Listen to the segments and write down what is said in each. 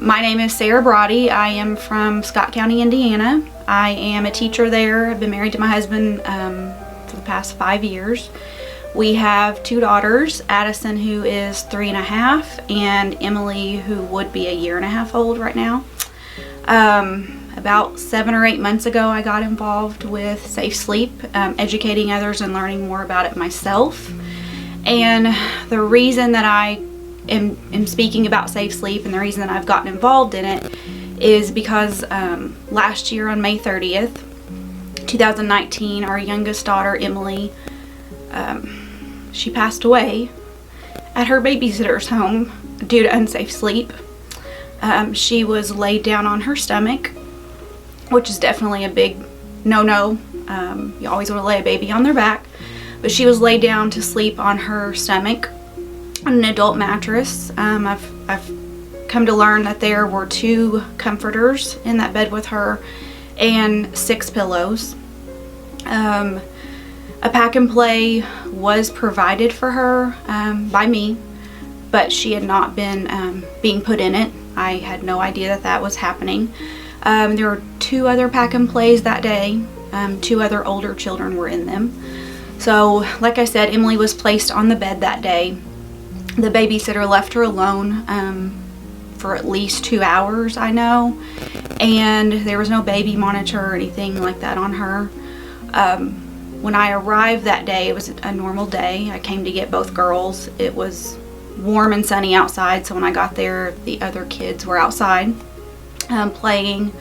My name is Sarah Broady. I am from Scott County, Indiana. I am a teacher there. I've been married to my husband for the past 5 years. We have 2 daughters, Addison, who is 3.5, and Emily, who would be a 1.5 years old right now. About 7 or 8 months ago, I got involved with Safe Sleep, educating others and learning more about it myself. And the reason that I am speaking about Safe Sleep and the reason that I've gotten involved in it is because last year on May 30th, 2019, our youngest daughter, Emily, she passed away at her babysitter's home due to unsafe sleep. She was laid down on her stomach, which is definitely a big no-no. You always want to lay a baby on their back, but she was laid down to sleep on her stomach on an adult mattress. I've come to learn that there were 2 comforters in that bed with her and 6 pillows. A pack and play was provided for her by me, but she had not been being put in it. I had no idea that that was happening. There were 2 other pack and plays that day. 2 other older children were in them. So, like I said, Emily was placed on the bed that day. The babysitter left her alone for at least 2 hours, I know, and there was no baby monitor or anything like that on her. When I arrived that day, it was a normal day. I came to get both girls. It was warm and sunny outside, so when I got there, the other kids were outside playing.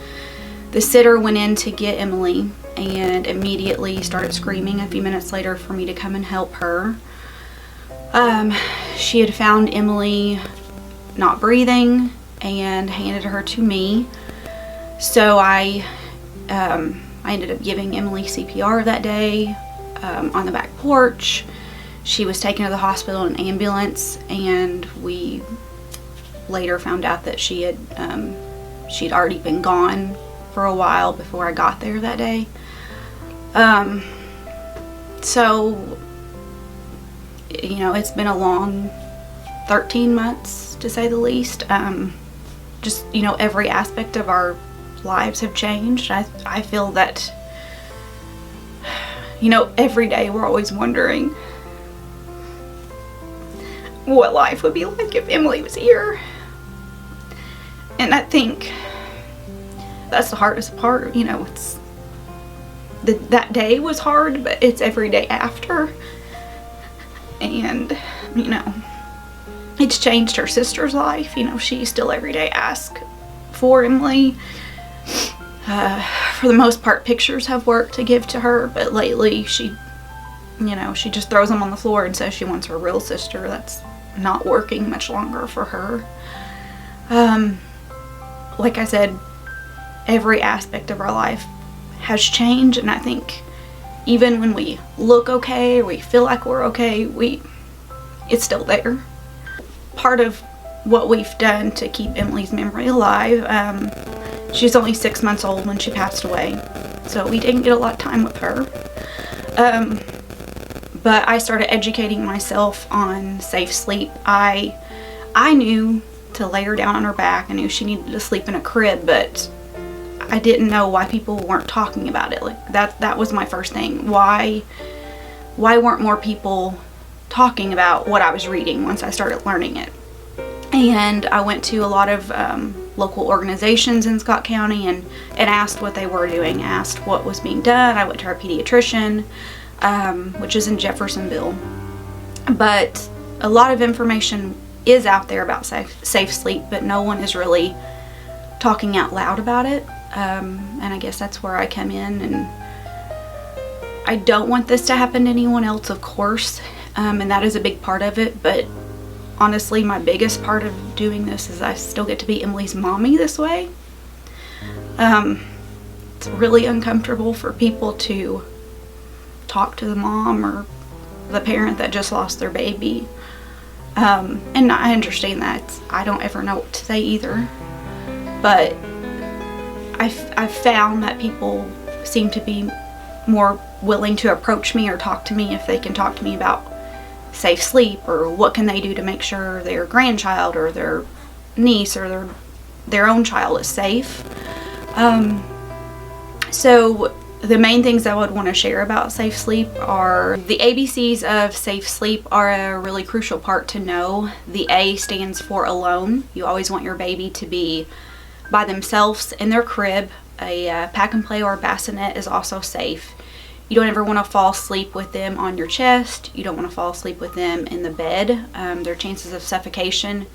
The sitter went in to get Emily and immediately started screaming a few minutes later for me to come and help her. She had found Emily not breathing and handed her to me. So I ended up giving Emily CPR that day on the back porch. She was taken to the hospital in an ambulance, and we later found out that she'd already been gone for a while before I got there that day. So, you know, it's been a long 13 months, to say the least. Just, you know, every aspect of our lives have changed. I feel that, you know, every day we're always wondering what life would be like if Emily was here. And I think that's the hardest part. You know, it's that day was hard, but it's every day after. And, you know, it's changed her sister's life. You know, she still every day asks for Emily. For the most part, pictures have worked to give to her, but lately she just throws them on the floor and says she wants her real sister. That's not working much longer for her. Like I said, every aspect of our life has changed, and I think even when we look okay, or we feel like we're okay, it's still there. Part of what we've done to keep Emily's memory alive, she's only 6 months old when she passed away, so we didn't get a lot of time with her. But I started educating myself on safe sleep. I knew to lay her down on her back. I knew she needed to sleep in a crib, but I didn't know why people weren't talking about it. Like that was my first thing. Why weren't more people talking about what I was reading once I started learning it? And I went to a lot of local organizations in Scott County and asked what they were doing, asked what was being done. I went to our pediatrician, which is in Jeffersonville. But a lot of information is out there about safe sleep, but no one is really talking out loud about it. And I guess that's where I come in, and I don't want this to happen to anyone else, of course, and that is a big part of it, but honestly, my biggest part of doing this is I still get to be Emily's mommy this way. It's really uncomfortable for people to talk to the mom or the parent that just lost their baby, and I understand that. I don't ever know what to say either, but I've found that people seem to be more willing to approach me or talk to me if they can talk to me about safe sleep or what can they do to make sure their grandchild or their niece or their their own child is safe. So the main things I would want to share about safe sleep are the ABCs of safe sleep are a really crucial part to know. The A stands for alone. You always want your baby to be by themselves in their crib. A pack and play or a bassinet is also safe. You don't ever want to fall asleep with them on your chest. You don't want to fall asleep with them in the bed. Their chances of suffocation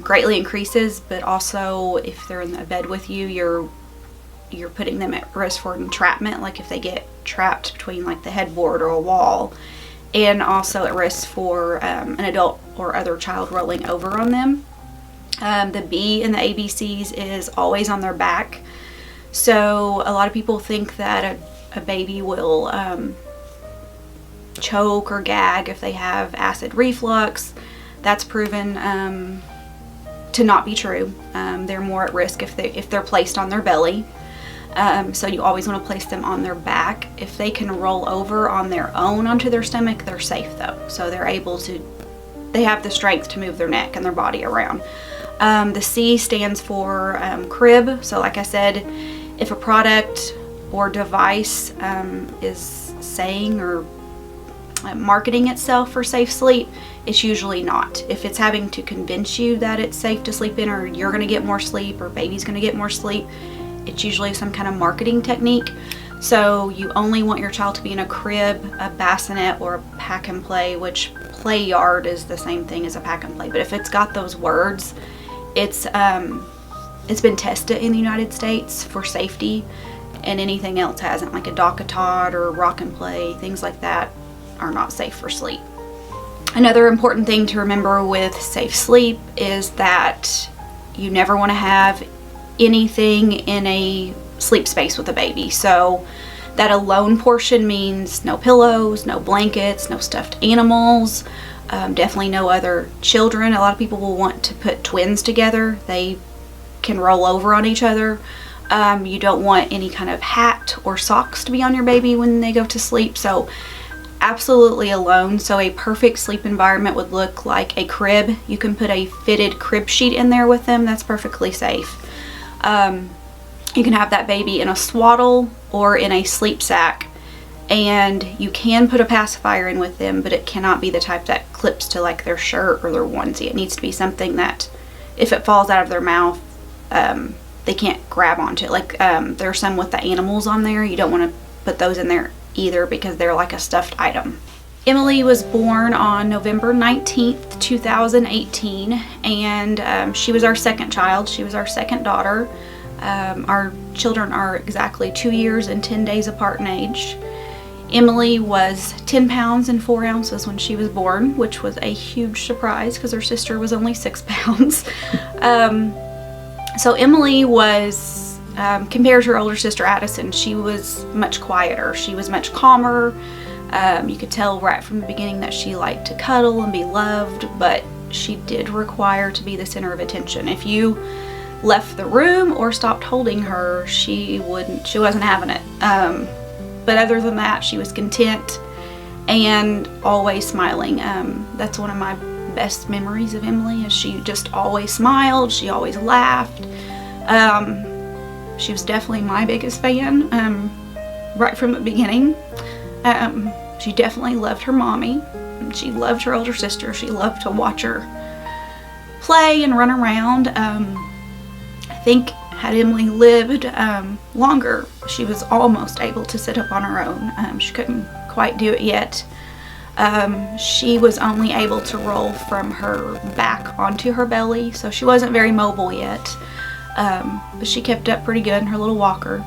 greatly increases, but also if they're in the bed with you, you're putting them at risk for entrapment, like if they get trapped between like the headboard or a wall, and also at risk for an adult or other child rolling over on them. The B in the ABCs is always on their back. So a lot of people think that a baby will choke or gag if they have acid reflux. That's proven to not be true. They're more at risk if they're placed on their belly. So you always want to place them on their back. If they can roll over on their own onto their stomach, they're safe though. So they have the strength to move their neck and their body around. The C stands for crib. So like I said, if a product or device is saying or marketing itself for safe sleep, it's usually not. If it's having to convince you that it's safe to sleep in, or you're going to get more sleep, or baby's going to get more sleep, it's usually some kind of marketing technique. So you only want your child to be in a crib, a bassinet, or a pack and play, which play yard is the same thing as a pack and play. But if it's got those words, it's been tested in the United States for safety, and anything else hasn't, like a DockATot or Rock and Play, things like that are not safe for sleep. Another important thing to remember with safe sleep is that you never want to have anything in a sleep space with a baby. So that alone portion means no pillows, no blankets, no stuffed animals, definitely no other children. A lot of people will want to put twins together. They can roll over on each other. You don't want any kind of hat or socks to be on your baby when they go to sleep. So absolutely alone. So a perfect sleep environment would look like a crib. You can put a fitted crib sheet in there with them. That's perfectly safe. You can have that baby in a swaddle or in a sleep sack, and you can put a pacifier in with them, but it cannot be the type that clips to like their shirt or their onesie. It needs to be something that if it falls out of their mouth, they can't grab onto it. Like there are some with the animals on there. You don't want to put those in there either because they're like a stuffed item. Emily was born on November 19th, 2018, and she was our second child. She was our second daughter. Our children are exactly 2 years and 10 days apart in age. Emily was 10 pounds and 4 ounces when she was born, which was a huge surprise because her sister was only 6 pounds. So Emily was, compared to her older sister Addison, she was much quieter. She was much calmer. You could tell right from the beginning that she liked to cuddle and be loved, but she did require to be the center of attention. If you left the room or stopped holding her, she wasn't having it. But other than that, she was content and always smiling. That's one of my best memories of Emily, is she just always smiled. She always laughed. She was definitely my biggest fan right from the beginning. She definitely loved her mommy. She loved her older sister. She loved to watch her play and run around. I think had Emily lived longer, she was almost able to sit up on her own. She couldn't quite do it yet. She was only able to roll from her back onto her belly, so she wasn't very mobile yet. But she kept up pretty good in her little walker.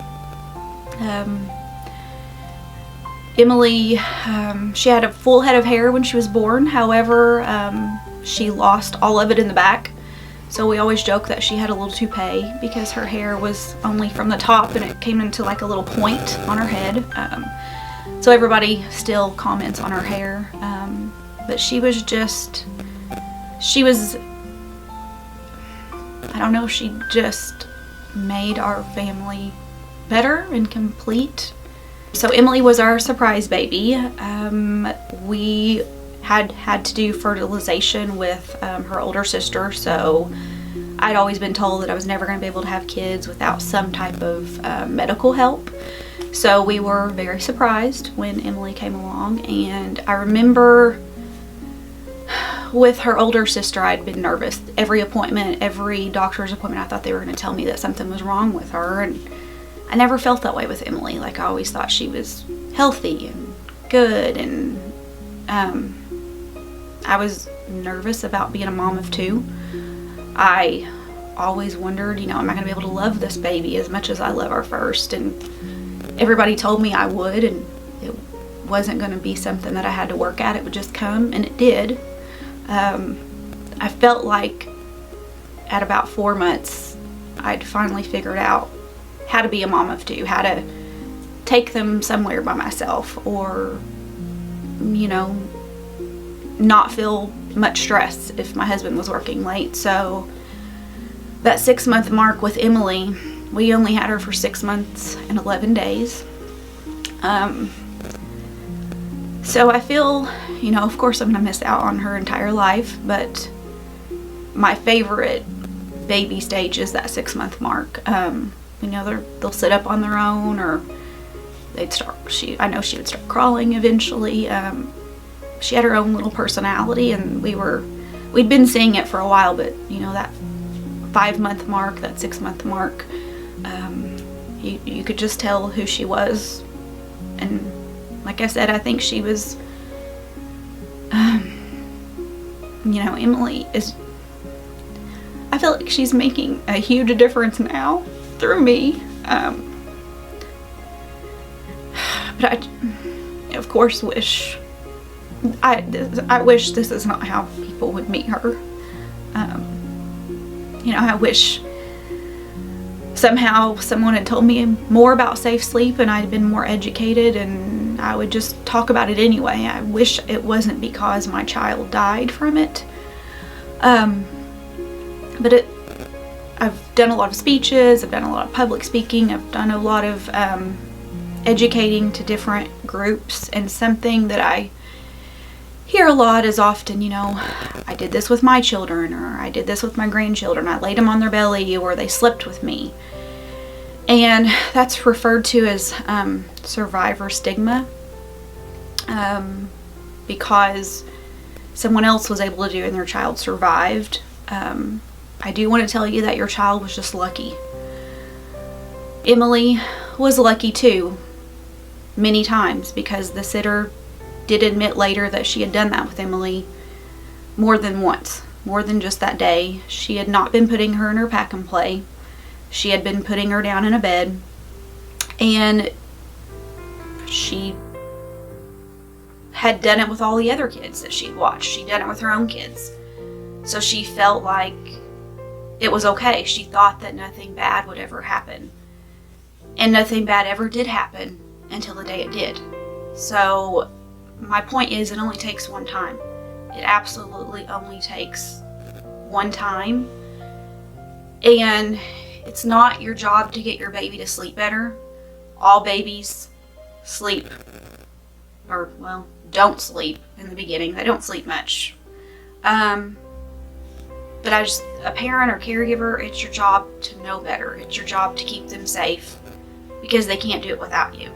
Emily, she had a full head of hair when she was born. However, she lost all of it in the back. So we always joke that she had a little toupee because her hair was only from the top and it came into like a little point on her head. So everybody still comments on her hair. But she was, I don't know, she just made our family better and complete. So Emily was our surprise baby. We had to do fertilization with her older sister, so I'd always been told that I was never going to be able to have kids without some type of medical help. So we were very surprised when Emily came along. And I remember with her older sister, I'd been nervous. Every appointment, every doctor's appointment, I thought they were going to tell me that something was wrong with her. And I never felt that way with Emily. Like, I always thought she was healthy and good. And I was nervous about being a mom of two. I always wondered, am I going to be able to love this baby as much as I love our first? And everybody told me I would, and it wasn't going to be something that I had to work at. It would just come, and it did. I felt like at about 4 months, I'd finally figured out how to be a mom of two, how to take them somewhere by myself, or, not feel much stress if my husband was working late. So that 6-month mark with Emily, we only had her for 6 months and 11 days. So I feel, of course I'm going to miss out on her entire life, but my favorite baby stage is that 6-month mark. They'll sit up on their own, or I know she would start crawling eventually. She had her own little personality, and we'd been seeing it for a while, but that 5-month mark, that 6-month mark, you could just tell who she was. And like I said, I think she was, Emily I feel like she's making a huge difference now through me. But I, of course, wish this is not how people would meet her. I wish somehow someone had told me more about safe sleep and I'd been more educated, and I would just talk about it anyway. I wish it wasn't because my child died from it. But I've done a lot of speeches, I've done a lot of public speaking, I've done a lot of educating to different groups, and something that I hear a lot is often, I did this with my children, or I did this with my grandchildren. I laid them on their belly, or they slept with me. And that's referred to as survivor stigma, because someone else was able to do it and their child survived. I do want to tell you that your child was just lucky. Emily was lucky too, many times, because the sitter did admit later that she had done that with Emily more than once, more than just that day. She had not been putting her in her pack and play. She had been putting her down in a bed, and she had done it with all the other kids that she'd watched. She'd done it with her own kids. So she felt like it was okay. She thought that nothing bad would ever happen. And nothing bad ever did happen until the day it did. So my point is, it only takes one time. It absolutely only takes one time. And it's not your job to get your baby to sleep better. All babies sleep, or, well, don't sleep in the beginning. They don't sleep much. But as a parent or caregiver, it's your job to know better. It's your job to keep them safe, because they can't do it without you.